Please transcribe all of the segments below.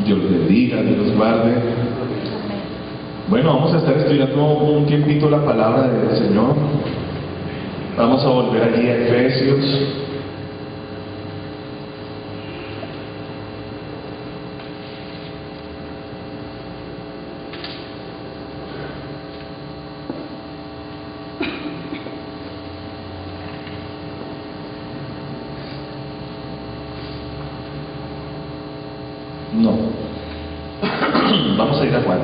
Dios les bendiga, Dios los guarde. Bueno, vamos a estar estudiando un tiempito la palabra del Señor. Vamos a volver allí a Efesios. No. Vamos a ir a Juan.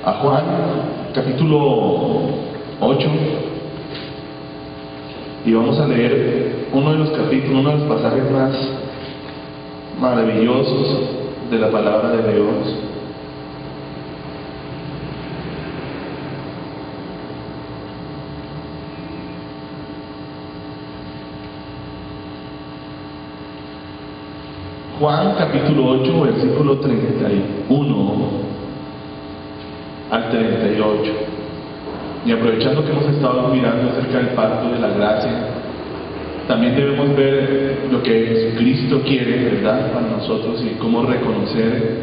A Juan, capítulo 8. Y vamos a leer uno de los capítulos, uno de los pasajes más maravillosos de la palabra de Dios. Juan capítulo 8, versículo 31 al 38. Y aprovechando que hemos estado mirando acerca del pacto de la gracia, también debemos ver lo que Jesucristo quiere, ¿verdad?, para nosotros, y cómo reconocer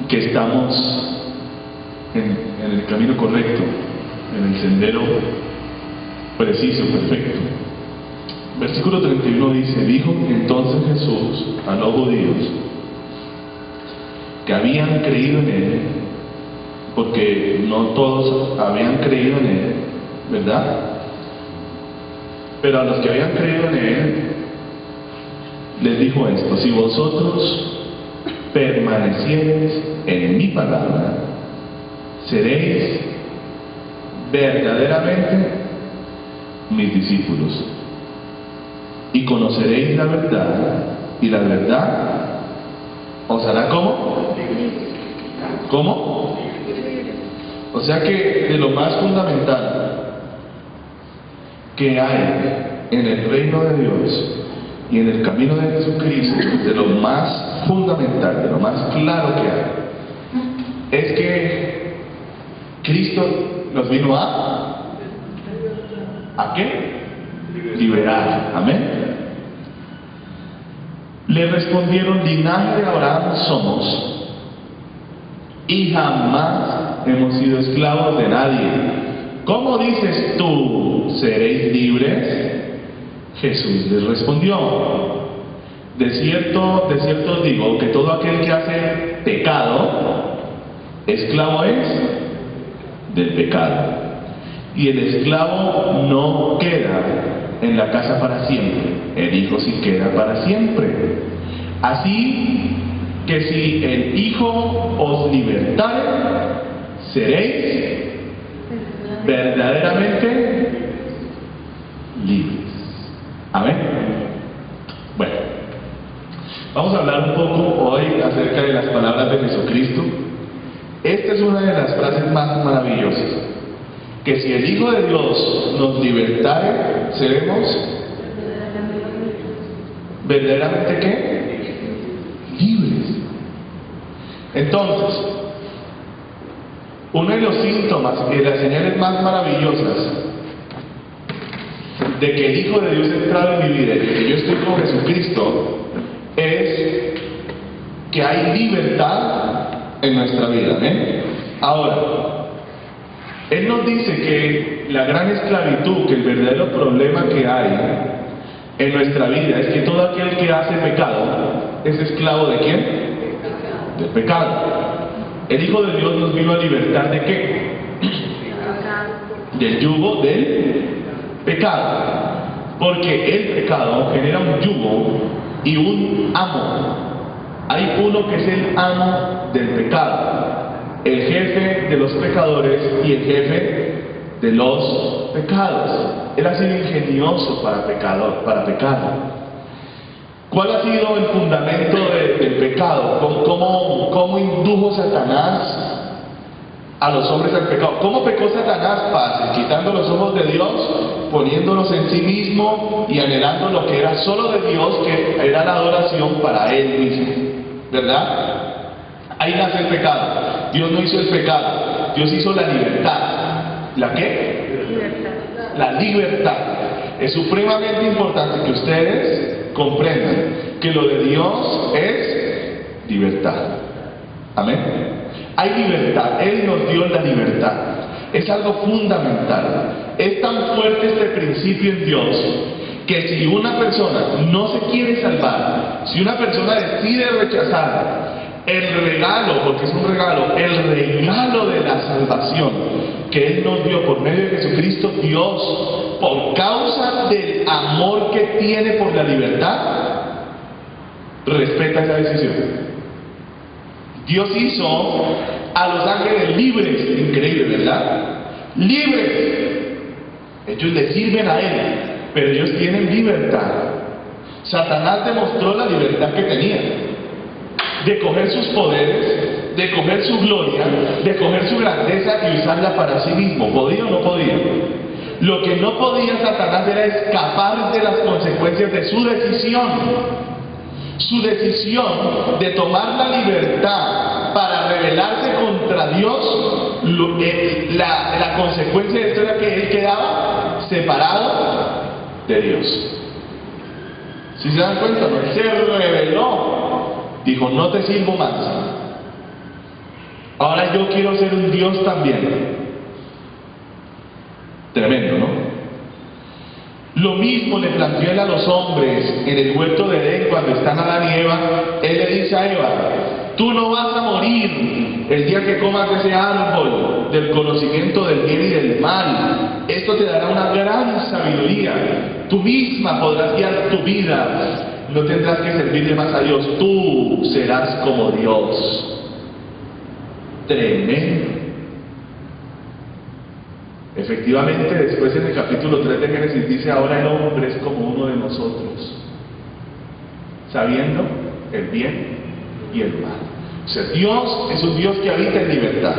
que estamos en el camino correcto, en el sendero preciso, perfecto. Versículo 31 dice: dijo entonces Jesús a los judíos que habían creído en Él, porque no todos habían creído en Él, ¿verdad? Pero a los que habían creído en Él, les dijo esto: si vosotros permaneciereis en mi palabra, seréis verdaderamente mis discípulos, y conoceréis la verdad, y la verdad os hará ¿cómo? ¿Cómo? O sea que de lo más fundamental que hay en el reino de Dios y en el camino de Jesucristo, de lo más fundamental, de lo más claro que hay, es que Cristo nos vino ¿a qué? Liberar. Amén. Le respondieron: linaje de Abraham somos, y jamás hemos sido esclavos de nadie. ¿Cómo dices tú, seréis libres? Jesús les respondió: de cierto os digo que todo aquel que hace pecado, esclavo es del pecado. Y el esclavo no queda en la casa para siempre, el Hijo sí queda para siempre. Así que si el Hijo os libertare, seréis verdaderamente libres. Amén. Bueno, vamos a hablar un poco hoy acerca de las palabras de Jesucristo. Esta es una de las frases más maravillosas: que si el Hijo de Dios nos libertare, seremos verdaderamente ¿qué? Libres. Entonces, uno de los síntomas y las señales más maravillosas de que el Hijo de Dios ha entrado en mi vida y de que yo estoy con Jesucristo es que hay libertad en nuestra vida. ¿eh? Ahora, Él nos dice que la gran esclavitud, que el verdadero problema que hay en nuestra vida es que todo aquel que hace pecado es esclavo ¿de quién? Del pecado. El Hijo de Dios nos vino a libertar ¿de qué? Del yugo del pecado. Porque el pecado genera un yugo y un amo. Hay uno que es el amo del pecado, el jefe de los pecadores y el jefe de los pecados. Él ha sido ingenioso para pecar. ¿Cuál ha sido el fundamento del pecado? ¿Cómo indujo Satanás a los hombres al pecado? ¿Cómo pecó Satanás? Fácil: quitando los ojos de Dios, poniéndolos en sí mismo y anhelando lo que era solo de Dios, que era la adoración para Él mismo, ¿verdad? Ahí nace el pecado. Dios no hizo el pecado, Dios hizo la libertad. ¿La qué? Libertad. La libertad. es supremamente importante que ustedes comprendan que lo de Dios es libertad. Amén. Hay libertad, Él nos dio la libertad. Es algo fundamental. Es tan fuerte este principio en Dios que si una persona no se quiere salvar, si una persona decide rechazar el regalo, porque es un regalo, el regalo de la salvación que Él nos dio por medio de Jesucristo, Dios, por causa del amor que tiene por la libertad, respeta esa decisión. Dios hizo a los ángeles libres, increíble, ¿verdad? Libres. Ellos le sirven a Él, pero ellos tienen libertad. Satanás demostró la libertad que tenía, de coger sus poderes, de coger su gloria, de coger su grandeza y usarla para sí mismo. ¿Podía o no podía? Lo que no podía Satanás era escapar de las consecuencias de su decisión. Su decisión de tomar la libertad para rebelarse contra Dios, la consecuencia de esto era que él quedaba separado de Dios. ¿Sí se dan cuenta? ¿No? Se rebeló. Dijo, no te sirvo más. Ahora yo quiero ser un Dios también. Tremendo, ¿no? Lo mismo le planteó él a los hombres en el huerto de Edén cuando están Adán y Eva. Él le dice a Eva, tú no vas a morir el día que comas de ese árbol del conocimiento del bien y del mal. Esto te dará una gran sabiduría. Tú misma podrás guiar tu vida. No tendrás que servirle más a Dios. Tú serás como Dios. Tremendo. Efectivamente, después en el capítulo 3 de Génesis dice, ahora el hombre es como uno de nosotros, sabiendo el bien y el mal. O sea, Dios es un Dios que habita en libertad.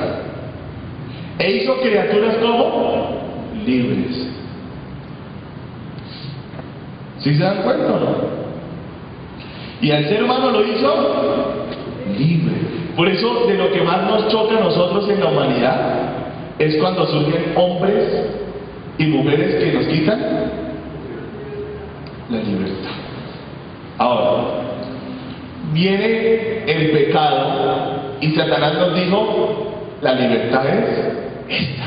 E hizo criaturas como libres. ¿Sí se dan cuenta o no? Y al ser humano lo hizo libre. Por eso, de lo que más nos choca a nosotros en la humanidad es cuando surgen hombres y mujeres que nos quitan la libertad. Ahora, viene el pecado y Satanás nos dijo, la libertad es esta.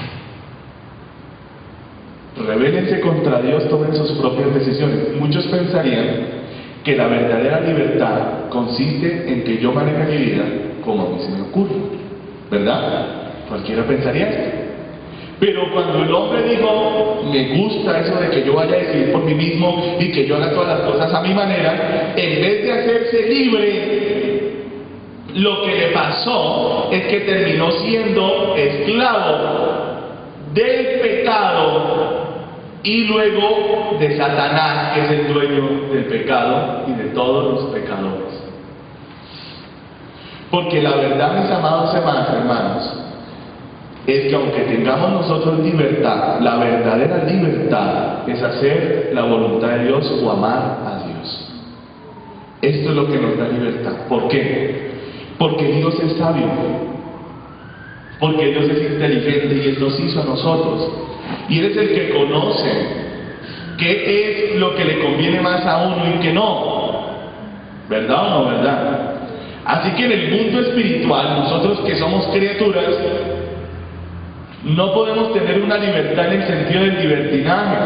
Rebélense contra Dios, tomen sus propias decisiones. Muchos pensarían que la verdadera libertad consiste en que yo maneje mi vida como a mí se me ocurre, ¿verdad? Cualquiera pensaría esto. Pero cuando el hombre dijo, me gusta eso de que yo vaya a decidir por mí mismo y que yo haga todas las cosas a mi manera, en vez de hacerse libre, lo que le pasó es que terminó siendo esclavo del pecado y luego de Satanás, que es el dueño del pecado y de todos los pecadores. Porque la verdad, mis amados hermanos, es que aunque tengamos nosotros libertad, la verdadera libertad es hacer la voluntad de Dios o amar a Dios. Esto es lo que nos da libertad. ¿Por qué? Porque Dios es sabio, porque Dios es inteligente y Él nos hizo a nosotros. Y Él es el que conoce qué es lo que le conviene más a uno y qué no. ¿Verdad o no verdad? Así que en el mundo espiritual, nosotros que somos criaturas, no podemos tener una libertad en el sentido del libertinaje,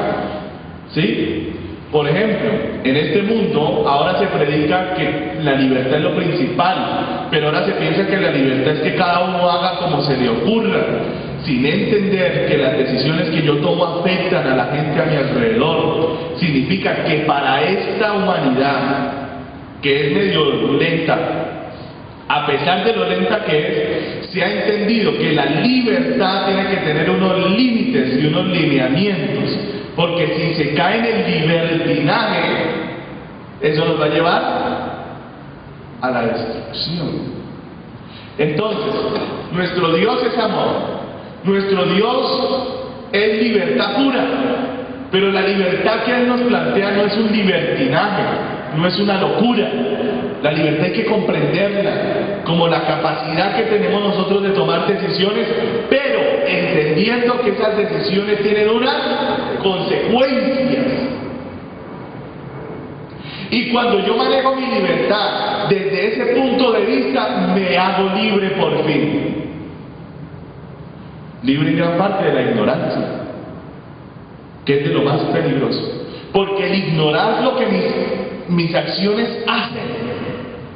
¿sí? Por ejemplo, en este mundo ahora se predica que la libertad es lo principal, pero ahora se piensa que la libertad es que cada uno haga como se le ocurra, sin entender que las decisiones que yo tomo afectan a la gente a mi alrededor. Significa que para esta humanidad, que es medio lenta, a pesar de lo lenta que es, se ha entendido que la libertad tiene que tener unos límites y unos lineamientos, porque si se cae en el libertinaje, eso nos va a llevar a la destrucción. Entonces, nuestro Dios es amor, nuestro Dios es libertad pura, pero la libertad que Él nos plantea no es un libertinaje, no es una locura. La libertad hay que comprenderla como la capacidad que tenemos nosotros de tomar decisiones, pero entendiendo que esas decisiones tienen unas consecuencias. Y cuando yo manejo mi libertad desde ese punto de vista, me hago libre por fin. Libre en gran parte de la ignorancia, que es de lo más peligroso. Porque el ignorar lo que mis acciones hacen,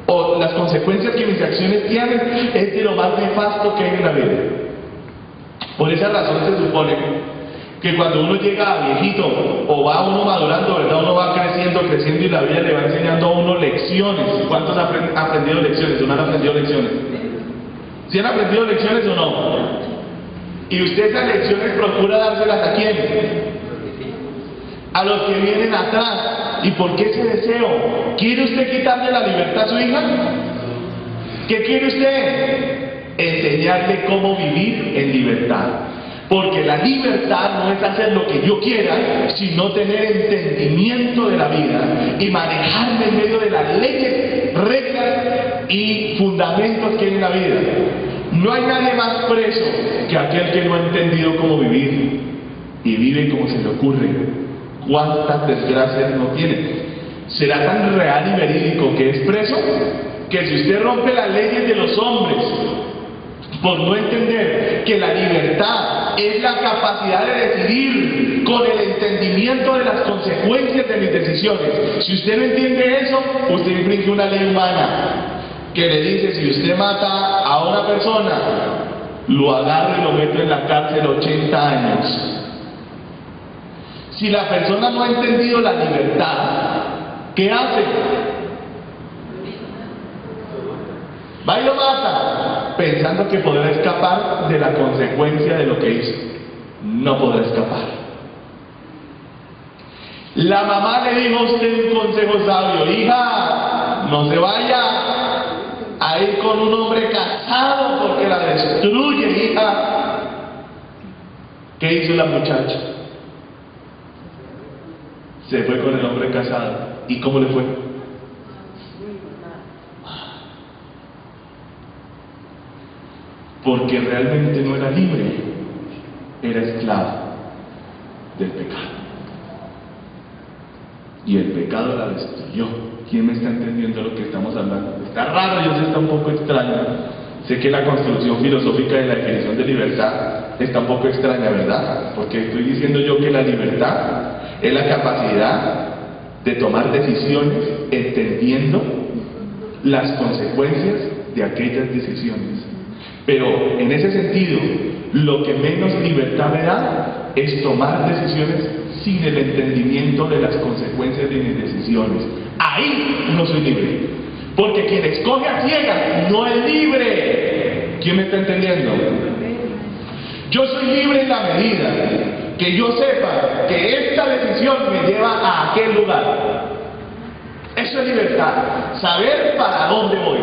o las consecuencias que mis acciones tienen, es de lo más nefasto que hay en la vida. Por esa razón se supone que cuando uno llega a viejito, o va uno madurando, ¿verdad? Uno va creciendo y la vida le va enseñando a uno lecciones. ¿Cuántos han aprendido lecciones o no han aprendido lecciones? ¿Sí han aprendido lecciones o no? Y usted esas lecciones procura dárselas ¿a quién? A los que vienen atrás. ¿Y por qué ese deseo? ¿Quiere usted quitarle la libertad a su hija? ¿Qué quiere usted? Enseñarle cómo vivir en libertad. Porque la libertad no es hacer lo que yo quiera, sino tener entendimiento de la vida y manejarme en medio de las leyes, reglas y fundamentos que hay en la vida. No hay nadie más preso que aquel que no ha entendido cómo vivir y vive como se le ocurre. ¿Cuántas desgracias no tiene? ¿Será tan real y verídico que es preso? Que si usted rompe las leyes de los hombres por no entender que la libertad es la capacidad de decidir con el entendimiento de las consecuencias de mis decisiones, si usted no entiende eso, usted infringe una ley humana que le dice: si usted mata a una persona, lo agarro y lo meto en la cárcel 80 años. Si la persona no ha entendido la libertad, ¿qué hace? Va y lo mata, pensando que podrá escapar de la consecuencia de lo que hizo. No podrá escapar. La mamá le dijo a usted un consejo sabio: hija, no se vaya a ir con un hombre casado porque la destruye, hija. ¿Qué hizo la muchacha? Se fue con el hombre casado. ¿Y cómo le fue? Porque realmente no era libre, era esclava del pecado. Y el pecado la destruyó. ¿Quién me está entendiendo lo que estamos hablando? Está raro, yo sé, está un poco extraño. Sé que la construcción filosófica de la definición de libertad está un poco extraña, ¿verdad? Porque estoy diciendo yo que la libertad es la capacidad de tomar decisiones entendiendo las consecuencias de aquellas decisiones. Pero en ese sentido, lo que menos libertad me da es tomar decisiones sin el entendimiento de las consecuencias de mis decisiones. Ahí no soy libre. Porque quien escoge a ciegas no es libre. ¿Quién me está entendiendo? Yo soy libre en la medida que yo sepa que esta decisión me lleva a aquel lugar. Eso es libertad. Saber para dónde voy.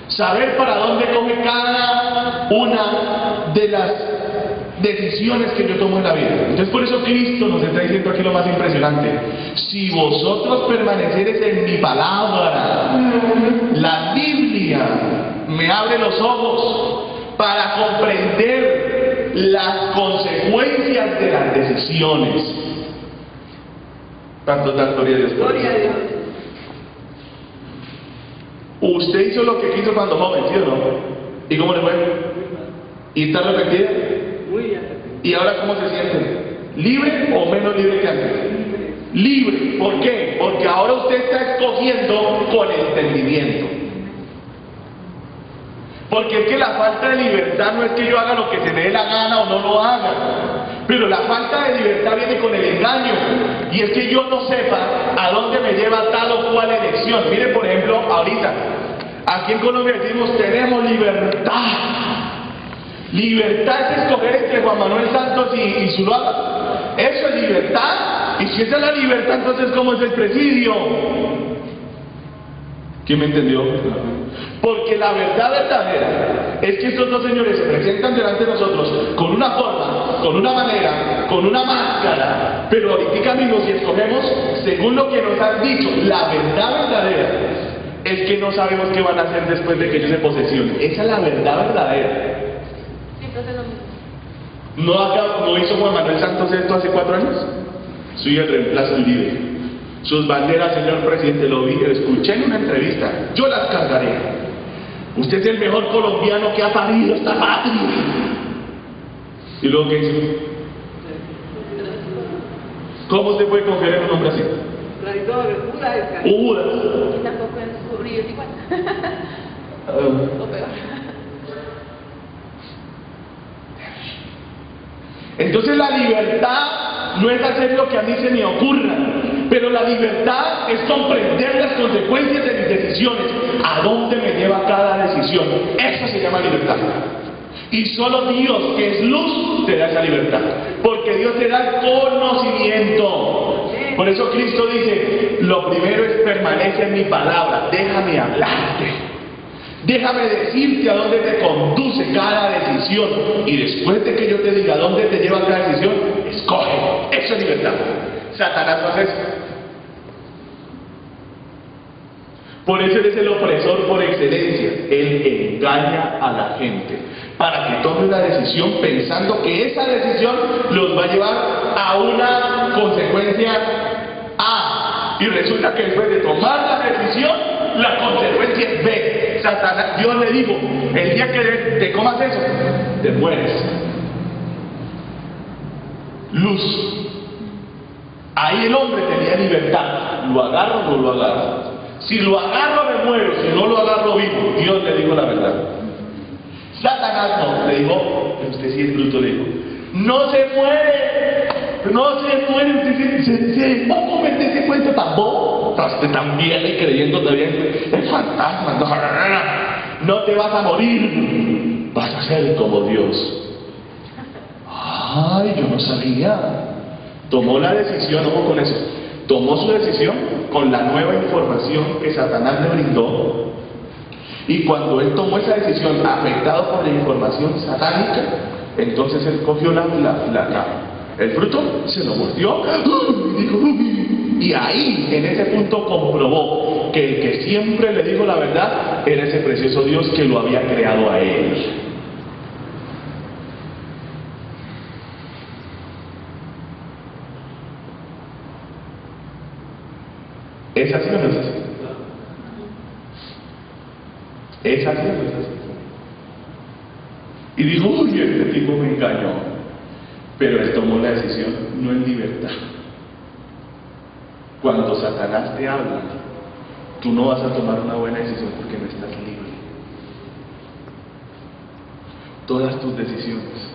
Saber para dónde coge cada una de las decisiones que yo tomo en la vida. Entonces por eso Cristo nos está diciendo aquí lo más impresionante: si vosotros permaneceres en mi palabra, la Biblia me abre los ojos para comprender las consecuencias de las decisiones. Tanto gloria a Dios. Gloria a Dios. Usted hizo lo que quiso cuando joven, ¿sí o no? ¿Y cómo le fue? ¿Y está arrepentida? Muy arrepentida. ¿Y ahora cómo se siente? ¿Libre o menos libre que antes? Libre. ¿Por qué? Porque ahora usted está escogiendo con entendimiento. Porque es que la falta de libertad no es que yo haga lo que se me dé la gana o no lo haga. Pero la falta de libertad viene con el engaño. Y es que yo no sepa a dónde me lleva tal o cual elección. Mire, por ejemplo, ahorita, aquí en Colombia decimos: tenemos libertad. Libertad es escoger entre Juan Manuel Santos y Zuluaga. Eso es libertad. Y si esa es la libertad, entonces ¿cómo es el presidio? ¿Quién me entendió? Porque la verdad verdadera es que estos dos señores se presentan delante de nosotros con una forma, con una manera, con una máscara, pero ahorita mismo si escogemos según lo que nos han dicho, la verdad verdadera es que no sabemos qué van a hacer después de que ellos se posesionen. Esa es la verdad verdadera. ¿No hizo Juan Manuel Santos esto hace 4 años? Soy el reemplazo del líder. Sus banderas, señor presidente, lo vi, lo escuché en una entrevista, yo las cargaré. Usted es el mejor colombiano que ha parido esta patria. ¿Y luego qué hizo? ¿Cómo se puede confiar en un hombre así? Traidor, Judas. Y tampoco en su río es igual. O peor. Entonces la libertad no es hacer lo que a mí se me ocurra, pero la libertad es comprender las consecuencias de mis decisiones, a dónde me lleva cada decisión. Eso se llama libertad. Y solo Dios, que es luz, te da esa libertad, porque Dios te da el conocimiento. Por eso Cristo dice, lo primero es permanece en mi palabra, déjame hablarte. Déjame decirte a dónde te conduce cada decisión, y después de que yo te diga a dónde te lleva cada decisión, escoge. Eso es libertad. Satanás no hace eso. Por eso él es el opresor por excelencia. Él engaña a la gente para que tome una decisión pensando que esa decisión los va a llevar a una consecuencia A, y resulta que después de tomar la decisión, la consecuencia es B. Satanás, Dios le dijo, el día que te comas eso, te mueres. Luz. Ahí el hombre tenía libertad. ¿Lo agarro o no lo agarro? Si lo agarro me muero, si no lo agarro vivo. Dios le dijo la verdad. Satanás no, le dijo, usted sí es bruto, le dijo, no se muere, usted va a comer de ese cuento tan bobo. Usted también y creyendo todavía en fantasmas, no te vas a morir, vas a ser como Dios. Ay, yo no sabía. Tomó la decisión, ojo con eso, tomó su decisión con la nueva información que Satanás le brindó, y cuando él tomó esa decisión afectado por la información satánica, entonces él cogió el fruto, se lo mordió y dijo, y ahí en ese punto comprobó que el que siempre le dijo la verdad era ese precioso Dios que lo había creado a él. ¿Es así o no es así? ¿Es así o no es así? Y dijo, uy, este tipo me engañó. Pero él tomó la decisión no en libertad. Cuando Satanás te habla, tú no vas a tomar una buena decisión porque no estás libre. Todas tus decisiones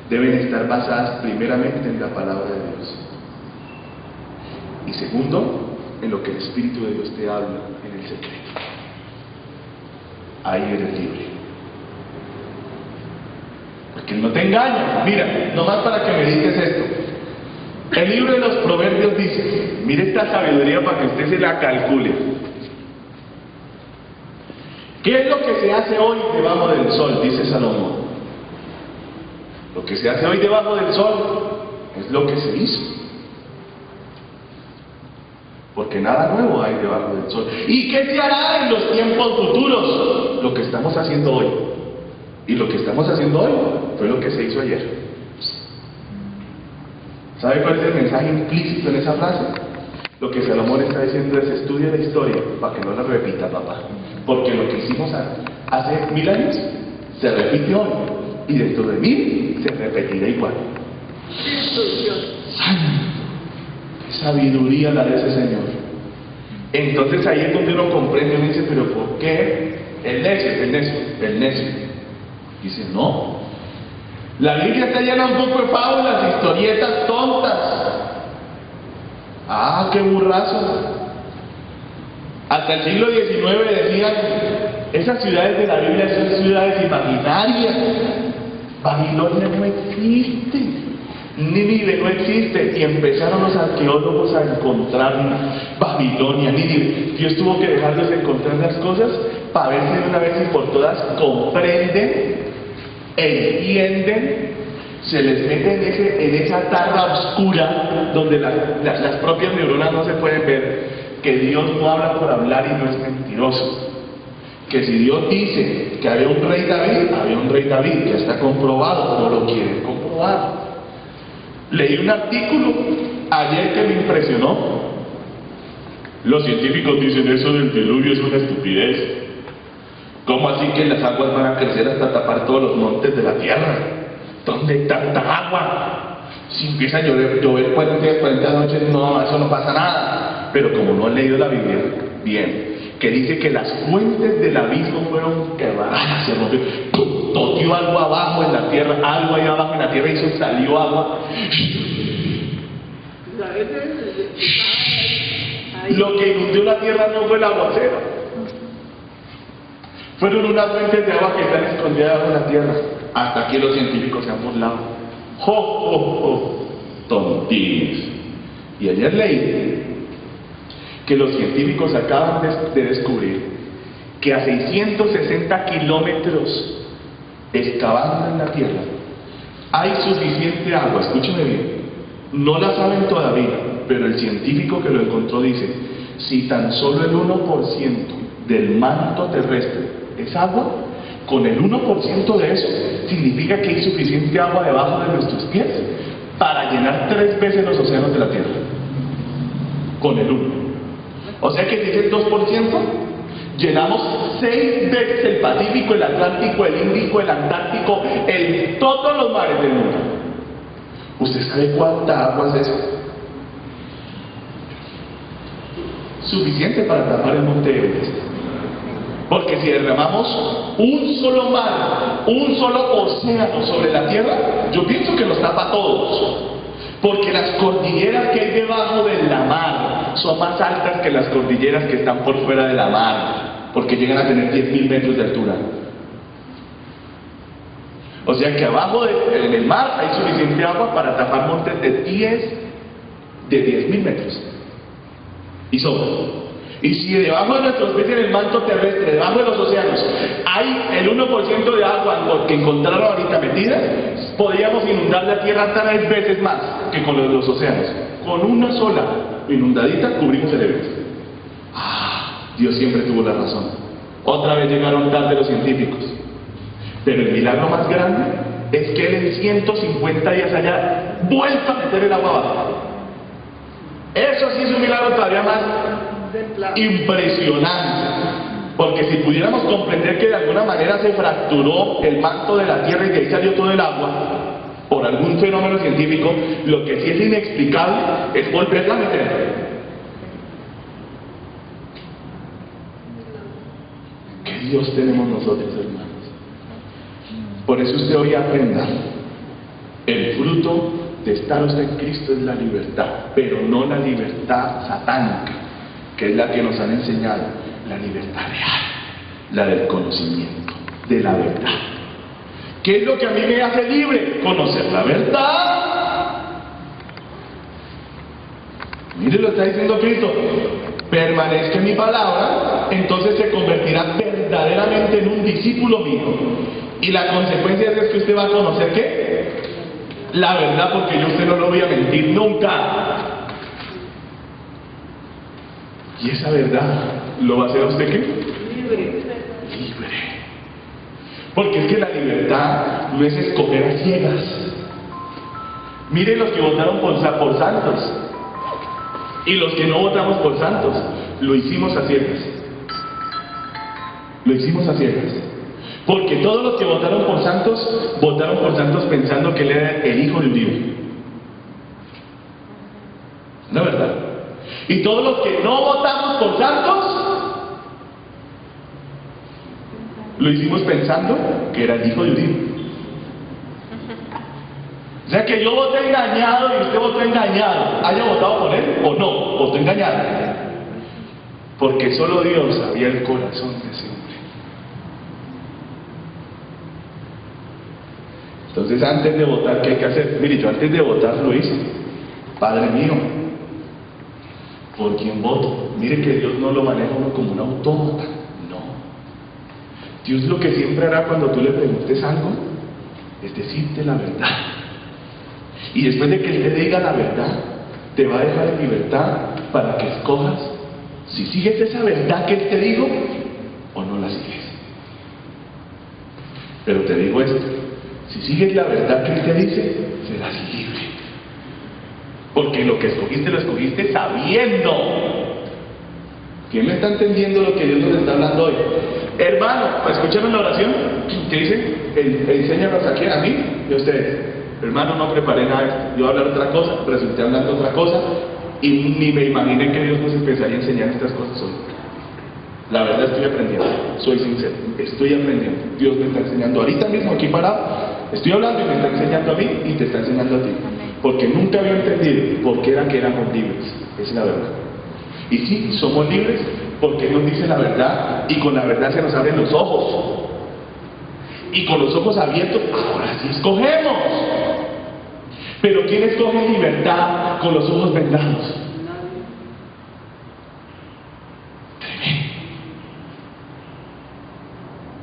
deben estar basadas primeramente en la palabra de Dios. Y segundo, en lo que el Espíritu de Dios te habla en el secreto. Ahí eres libre. Porque no te engaña. Mira, nomás para que medites esto. El libro de los Proverbios dice, mire esta sabiduría para que usted se la calcule. ¿Qué es lo que se hace hoy debajo del sol? Dice Salomón. Lo que se hace hoy debajo del sol es lo que se hizo. Porque nada nuevo hay debajo del sol. ¿Y qué se hará en los tiempos futuros? Lo que estamos haciendo hoy. Y lo que estamos haciendo hoy fue lo que se hizo ayer. ¿Sabe cuál es el mensaje implícito en esa frase? Lo que Salomón está diciendo es: estudia la historia para que no la repita, papá. Porque lo que hicimos hace 1000 años se repite hoy. Y dentro de 1000 se repetirá igual. ¡Qué sabiduría la de ese Señor! Entonces ahí es donde uno comprende y dice: ¿pero por qué? El necio. Dice: no. La Biblia está llena un poco de fábulas, historietas tontas. ¡Ah, qué burrazo! Hasta el siglo XIX decían: esas ciudades de la Biblia son ciudades imaginarias. Babilonia no existe, Nínive no existe. Y empezaron los arqueólogos a encontrar Babilonia, Nínive. Dios tuvo que dejarlos encontrar las cosas para ver si de una vez y por todas comprenden, entienden, se les mete en esa tarra oscura donde las propias neuronas no se pueden ver, que Dios no habla por hablar y no es mentiroso. Que si Dios dice que había un rey David, ya está comprobado, no lo quieren comprobar. Leí un artículo ayer que me impresionó, Los científicos dicen eso del diluvio es una estupidez. ¿Cómo así que las aguas van a crecer hasta tapar todos los montes de la tierra? ¿Dónde hay tanta agua? Si empieza a llover 40 días, 40 noches, no, eso no pasa nada. Pero como no han leído la Biblia, bien, que dice que las fuentes del abismo fueron quebradas, se rompió, ¡pum! Toteó algo abajo en la tierra, algo ahí abajo en la tierra y salió agua. Lo que inundó la tierra no fue el aguacero. Fueron unas fuentes de agua que están escondidas en la tierra. Hasta aquí los científicos se han burlado. ¡Jo, jo, jo! Tontines. Y ayer leí que los científicos acaban de descubrir que a 660 kilómetros excavando en la tierra hay suficiente agua. Escúcheme bien. No la saben todavía, pero el científico que lo encontró dice: si tan solo el 1% del manto terrestre es agua, con el 1% de eso significa que hay suficiente agua debajo de nuestros pies para llenar 3 veces los océanos de la Tierra. Con el 1. O sea que si es el 2%, llenamos 6 veces el Pacífico, el Atlántico, el Índico, el Antártico, todos los mares del mundo. ¿Usted sabe cuánta agua es eso? Suficiente para tapar el monte Everest. Porque si derramamos un solo mar, un solo océano sobre la tierra, yo pienso que nos tapa a todos. Porque las cordilleras que hay debajo de la mar son más altas que las cordilleras que están por fuera de la mar, porque llegan a tener 10.000 metros de altura. O sea que abajo en el mar hay suficiente agua para tapar montes de 10.000 metros. Y sobra. Y si debajo de nuestros pies en el manto terrestre, debajo de los océanos, hay el 1% de agua que encontraron ahorita metida, podríamos inundar la tierra 3 veces más que con los océanos. Con una sola inundadita cubrimos el Everest. Dios siempre tuvo la razón. Otra vez llegaron tarde los científicos. Pero el milagro más grande es que Él en 150 días haya vuelto a meter el agua abajo. Eso sí es un milagro todavía más impresionante, porque si pudiéramos comprender que de alguna manera se fracturó el manto de la tierra y de ahí salió todo el agua por algún fenómeno científico, lo que sí es inexplicable es volverla a meter. ¿Qué Dios tenemos nosotros, hermanos? Por eso usted hoy aprenda: el fruto de estar usted en Cristo es la libertad, pero no la libertad satánica, que es la que nos han enseñado, la libertad real, la del conocimiento de la verdad. ¿Qué es lo que a mí me hace libre? Conocer la verdad. Mire, lo está diciendo Cristo: permanezca en mi palabra, entonces se convertirá verdaderamente en un discípulo mío. Y la consecuencia es que usted va a conocer ¿qué? La verdad, porque yo a usted no lo voy a mentir nunca. Y esa verdad lo va a hacer a usted ¿qué? Libre. Porque es que la libertad no es escoger a ciegas. Miren los que votaron por santos y los que no votamos por santos, lo hicimos a ciegas. Lo hicimos a ciegas. Porque todos los que votaron por santos pensando que él era el hijo de Uribe. ¿No es verdad? Y todos los que no votamos por santos, lo hicimos pensando que era el hijo de Uribe. O sea que yo voté engañado y usted votó engañado, haya votado por él o no, votó engañado. Porque solo Dios sabía el corazón de ese hombre. Entonces, antes de votar, ¿qué hay que hacer? Mire, yo antes de votar lo hice. Padre mío, ¿por quién voto? Mire que Dios no lo maneja uno como un autómata. No. Dios lo que siempre hará cuando tú le preguntes algo es decirte la verdad. Y después de que Él te diga la verdad, te va a dejar en libertad para que escojas si sigues esa verdad que Él te dijo o no la sigues. Pero te digo esto: si sigues la verdad que Él te dice, serás libre. Porque lo que escogiste, lo escogiste sabiendo. ¿Quién me está entendiendo lo que Dios nos está hablando hoy? Hermano, escúchame la oración que dice, enséñanos aquí a mí y a ustedes. Hermano, no preparé nada, yo voy a hablar otra cosa, resulté hablando otra cosa y ni me imaginé que Dios nos empezaría a enseñar estas cosas hoy. La verdad estoy aprendiendo, soy sincero, estoy aprendiendo. Dios me está enseñando ahorita mismo aquí parado, estoy hablando y me está enseñando a mí y te está enseñando a ti. Porque nunca había entendido por qué era que éramos libres, esa es la verdad. Y sí, somos libres porque Él nos dice la verdad y con la verdad se nos abren los ojos. Y con los ojos abiertos, ahora sí escogemos. Pero ¿quién escoge libertad con los ojos vendados? Tremendo.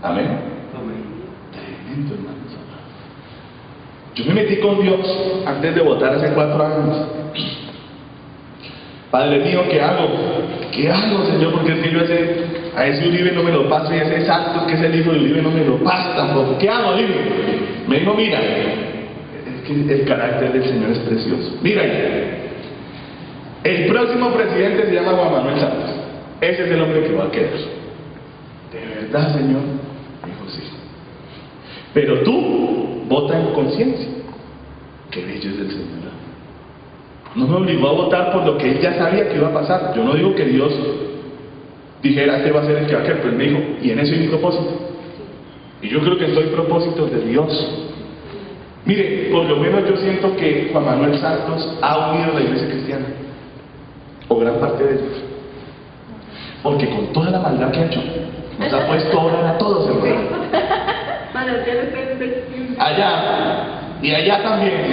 Amén. Tremendo, hermanos. Yo me metí con Dios antes de votar hace 4 años. Padre mío, ¿qué hago? ¿Qué hago, Señor? Porque es que yo a ese Uribe no me lo paso y a ese Santos, que es el hijo de Uribe, no me lo paso tampoco. ¿Qué hago, Uribe? Me dijo, mira, es que el carácter del Señor es precioso. Mira, el próximo presidente se llama Juan Manuel Santos. Ese es el hombre que va a quedar. ¿De verdad, Señor? Dijo, sí. Pero tú, vota en conciencia. Qué bello es el Señor. No me obligó a votar por lo que él ya sabía que iba a pasar. Yo no digo que Dios dijera que va a ser el que va a quedar, pero él me dijo, y en eso hay mi propósito. Y yo creo que soy propósito de Dios. Mire, por lo menos yo siento que Juan Manuel Santos ha unido a la iglesia cristiana, o gran parte de ellos. Porque con toda la maldad que ha hecho, nos ha puesto a orar a todos, hermano. Allá. Y allá también,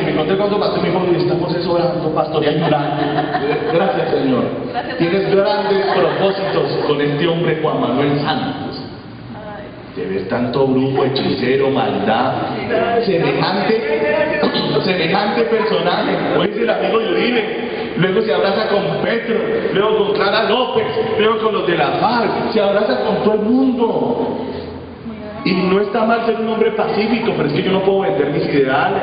me encontré con tu pastor y me dijo, estamos orando, pastor, y ayudando. Gracias, Señor. Gracias, Tienes grandes propósitos con este hombre Juan Manuel Santos. De ver tanto brujo, hechicero, maldad, semejante personaje. Hoy es el amigo de Uribe, luego se abraza con Petro, luego con Clara López, luego con los de la FARC, se abraza con todo el mundo. Y no está mal ser un hombre pacífico, pero es que yo no puedo vender mis ideales,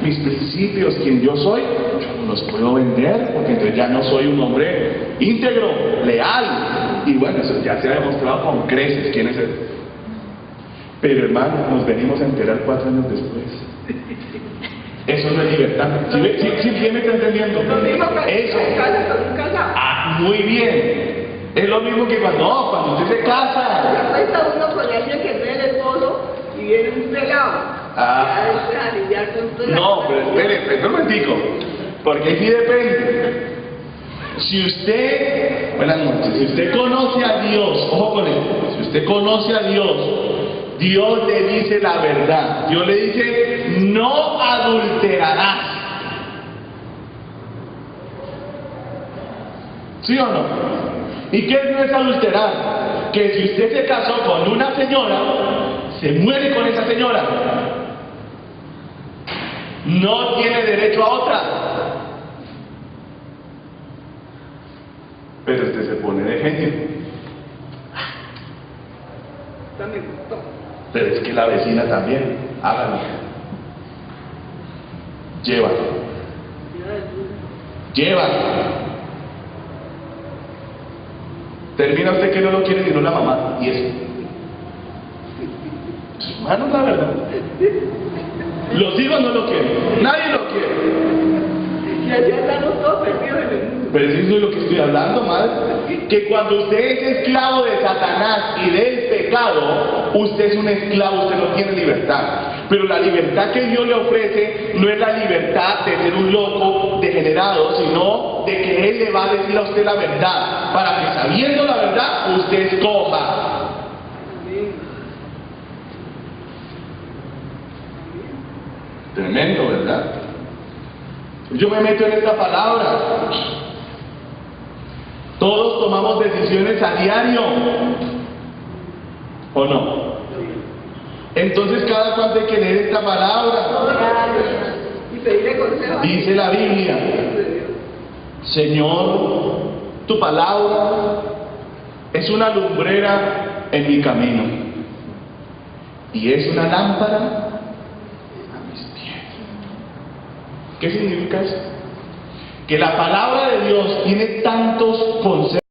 mis principios, quien yo soy, yo no los puedo vender, porque entonces ya no soy un hombre íntegro, leal. Y bueno, eso ya se ha demostrado con creces quién es él. Pero hermano, nos venimos a enterar 4 años después. Eso no es libertad. ¿Sí me está entendiendo? Eso. Muy bien. Es lo mismo que cuando usted se casa. Ya cuenta uno con alguien que no es el esposo y viene un pelado. No, pero espere un momentico. Porque sí depende. Si usted, buenas noches, si usted conoce a Dios, ojo con esto, si usted conoce a Dios, Dios le dice la verdad. Dios le dice, no adulterarás. ¿Sí o no? ¿Y qué no es adulterar? Que si usted se casó con una señora, se muere con esa señora. No tiene derecho a otra. Pero usted se pone de genio. Pero es que la vecina también, hágalo. Llévalo. Termina usted que no lo quiere sino la mamá, y eso. Hermano, la verdad. Los hijos no lo quieren, nadie lo quiere. Y allá estamos todos perdidos en el mundo. Pero eso es lo que estoy hablando, madre. Que cuando usted es esclavo de Satanás y del pecado, usted es un esclavo, usted no tiene libertad. Pero la libertad que Dios le ofrece no es la libertad de ser un loco degenerado, sino de que Él le va a decir a usted la verdad, para que sabiendo la verdad, usted escoja. Tremendo, ¿verdad? Yo me meto en esta palabra. Todos tomamos decisiones a diario, ¿o no? Entonces cada cuanto hay que leer esta palabra. Y pedirle consejo. Dice la Biblia, Señor, tu palabra es una lumbrera en mi camino y es una lámpara a mis pies. ¿Qué significa eso? Que la palabra de Dios tiene tantos conceptos